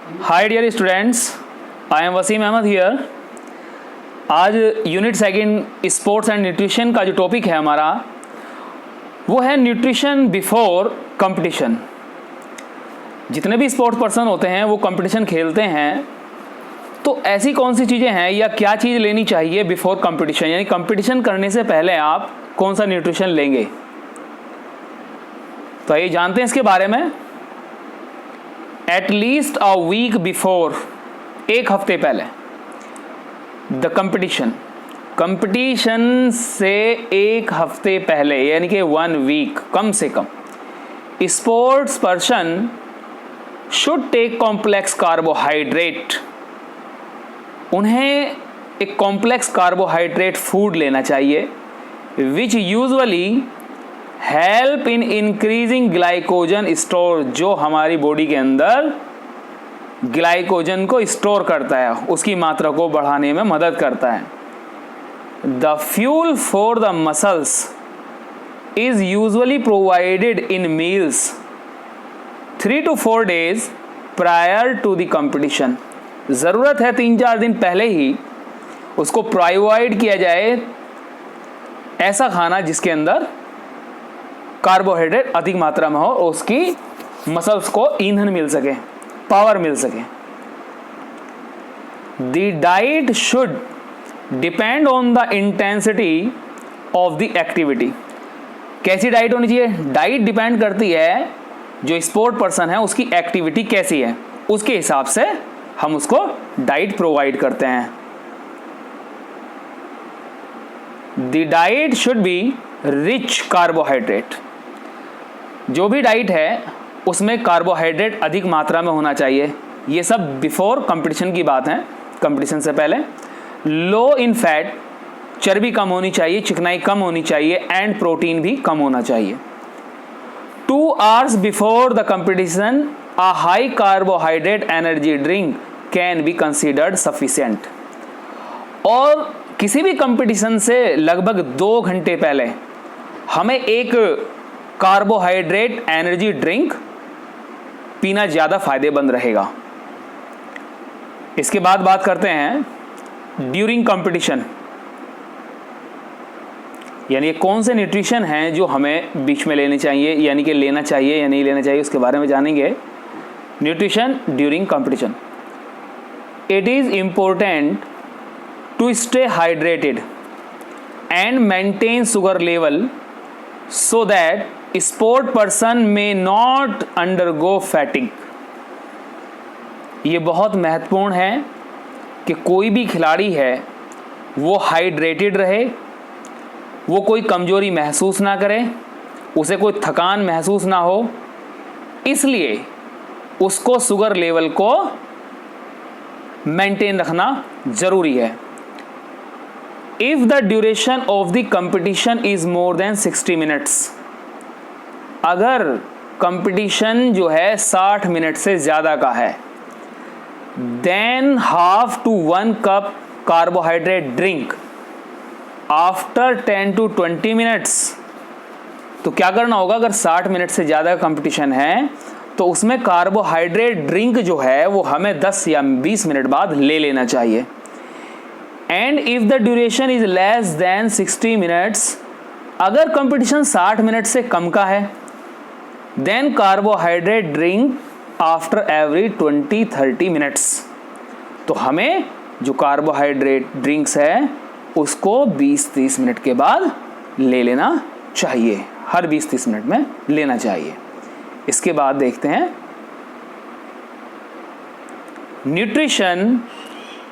Hi dear students, I am Waseem Ahmad here. आज unit second sports and nutrition का जो topic है हमारा वो है न्यूट्रिशन बिफोर कंपटीशन। जितने भी स्पोर्ट्स पर्सन होते हैं वो कंपटीशन खेलते हैं, तो ऐसी कौन सी चीज़ें हैं या क्या चीज़ लेनी चाहिए बिफोर कंपटीशन, यानी कंपटीशन करने से पहले आप कौन सा न्यूट्रिशन लेंगे। तो आइए जानते हैं इसके बारे में। एटलीस्ट अ वीक बिफोर, एक हफ्ते पहले द कंपटीशन से एक हफ्ते पहले यानी कि 1 वीक कम से कम, sports person should take complex carbohydrate. उन्हें एक कॉम्प्लेक्स कार्बोहाइड्रेट फूड लेना चाहिए which usually help in increasing glycogen store, जो हमारी बॉडी के अंदर ग्लाइकोजन को स्टोर करता है, उसकी मात्रा को बढ़ाने में मदद करता है। The fuel for the muscles is usually provided in meals 3 to 4 days prior to the competition. ज़रूरत है 3-4 दिन पहले ही उसको प्रोवाइड किया जाए ऐसा खाना जिसके अंदर कार्बोहाइड्रेट अधिक मात्रा में हो और उसकी मसल्स को ईंधन मिल सके, पावर मिल सके। The diet should depend on the intensity of the activity. कैसी डाइट होनी चाहिए? डाइट डिपेंड करती है जो स्पोर्ट पर्सन है उसकी एक्टिविटी कैसी है, उसके हिसाब से हम उसको डाइट प्रोवाइड करते हैं। The diet should be rich carbohydrate. जो भी डाइट है उसमें कार्बोहाइड्रेट अधिक मात्रा में होना चाहिए। ये सब बिफोर कंपटीशन की बात है, कंपटीशन से पहले। लो इन फैट, चर्बी कम होनी चाहिए, चिकनाई कम होनी चाहिए एंड प्रोटीन भी कम होना चाहिए। 2 hours before the competition a high carbohydrate energy drink can be considered sufficient. और किसी भी कंपटीशन से लगभग 2 घंटे पहले हमें एक कार्बोहाइड्रेट एनर्जी ड्रिंक पीना ज़्यादा फायदेमंद रहेगा। इसके बाद बात करते हैं ड्यूरिंग कंपटीशन, यानी कौन से न्यूट्रिशन हैं जो हमें बीच में लेने चाहिए, यानी कि लेना चाहिए या नहीं लेना चाहिए, उसके बारे में जानेंगे। Nutrition during competition. It is important to stay hydrated and maintain sugar level so that sport person may not undergo fatigue। ये बहुत महत्वपूर्ण है कि कोई भी खिलाड़ी है वो हाइड्रेटेड रहे, वो कोई कमजोरी महसूस ना करे, उसे कोई थकान महसूस ना हो, इसलिए उसको शुगर लेवल को मेंटेन रखना ज़रूरी है। If the duration of the competition is more than 60 minutes, अगर कंपटीशन जो है 60 मिनट से ज़्यादा का है, then half to 1 cup carbohydrate drink after 10 to 20 minutes। तो क्या करना होगा? अगर 60 मिनट से ज़्यादा का कंपटीशन है तो उसमें कार्बोहाइड्रेट ड्रिंक जो है वो हमें 10 या 20 मिनट बाद ले लेना चाहिए। And if the duration is less than 60 minutes, अगर कंपटीशन 60 मिनट से कम का है, then carbohydrate drink after every 20-30 minutes. तो हमें जो कार्बोहाइड्रेट ड्रिंक्स है उसको 20-30 मिनट के बाद ले लेना चाहिए, हर 20-30 मिनट में लेना चाहिए। इसके बाद देखते हैं न्यूट्रिशन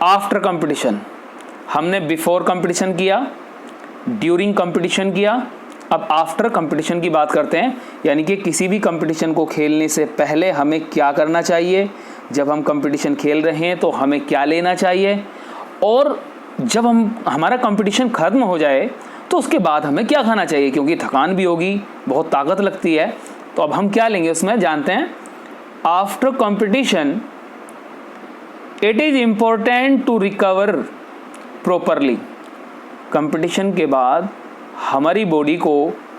आफ्टर कंपटीशन। हमने बिफोर कंपटीशन किया, ड्यूरिंग कंपटीशन किया, अब आफ्टर कंपटीशन की बात करते हैं, यानी कि किसी भी कंपटीशन को खेलने से पहले हमें क्या करना चाहिए, जब हम कंपटीशन खेल रहे हैं तो हमें क्या लेना चाहिए, और जब हमारा कंपटीशन ख़त्म हो जाए तो उसके बाद हमें क्या खाना चाहिए, क्योंकि थकान भी होगी, बहुत ताकत लगती है। तो अब हम क्या लेंगे उसमें जानते हैं। After competition it is important to recover properly. Competition के बाद हमारी बॉडी को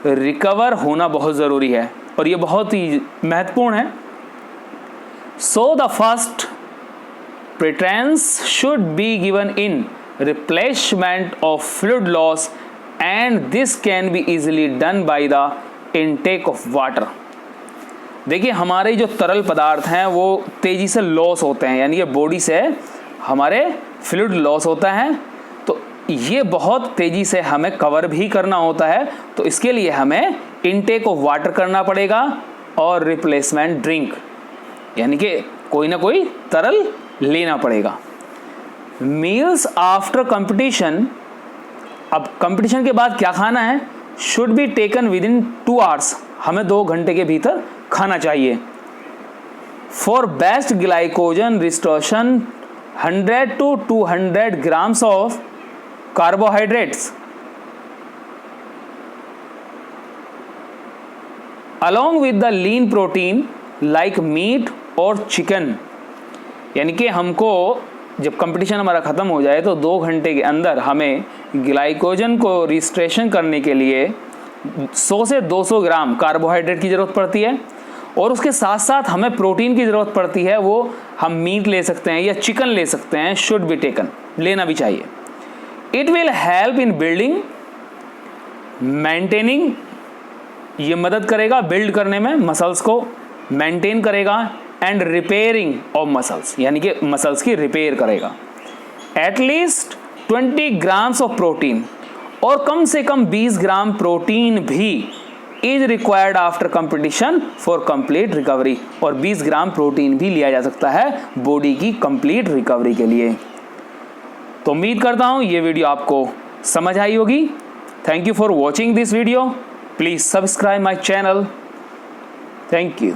रिकवर होना बहुत ज़रूरी है और ये बहुत ही महत्वपूर्ण है। So the first preference should be given in replacement of fluid loss and this can be easily done by the intake of water। देखिए हमारे जो तरल पदार्थ हैं वो तेज़ी से लॉस होते हैं, यानी ये बॉडी से हमारे फ्लूइड लॉस होता है, तो ये बहुत तेज़ी से हमें कवर भी करना होता है, तो इसके लिए हमें इनटेक ऑफ वाटर करना पड़ेगा और रिप्लेसमेंट ड्रिंक, यानी कि कोई ना कोई तरल लेना पड़ेगा। मील्स आफ्टर कंपटीशन, अब कंपटीशन के बाद क्या खाना है, should be taken with in 2 hours, हमें 2 घंटे के भीतर खाना चाहिए। For best glycogen restoration 100 to 200 grams of carbohydrates along with the lean protein like meat और चिकन। यानी कि हमको जब कंपटीशन हमारा ख़त्म हो जाए तो 2 घंटे के अंदर हमें ग्लाइकोजन को रिस्टोरेशन करने के लिए 100 से 200 ग्राम कार्बोहाइड्रेट की ज़रूरत पड़ती है और उसके साथ साथ हमें प्रोटीन की ज़रूरत पड़ती है, वो हम मीट ले सकते हैं या चिकन ले सकते हैं, शुड बी टेकन, लेना भी चाहिए। It will help in building, maintaining, ये मदद करेगा बिल्ड करने में, मसल्स को मेंटेन करेगा, एंड रिपेयरिंग ऑफ मसल्स, यानी कि मसल्स की रिपेयर करेगा। एटलीस्ट 20 ग्राम्स ऑफ प्रोटीन, और कम से कम 20 ग्राम प्रोटीन भी is required after competition for complete recovery, और 20 ग्राम प्रोटीन भी लिया जा सकता है बॉडी की कंप्लीट रिकवरी के लिए। तो उम्मीद करता हूँ ये वीडियो आपको समझ आई होगी। Thank you for watching this video, please subscribe my channel. Thank you.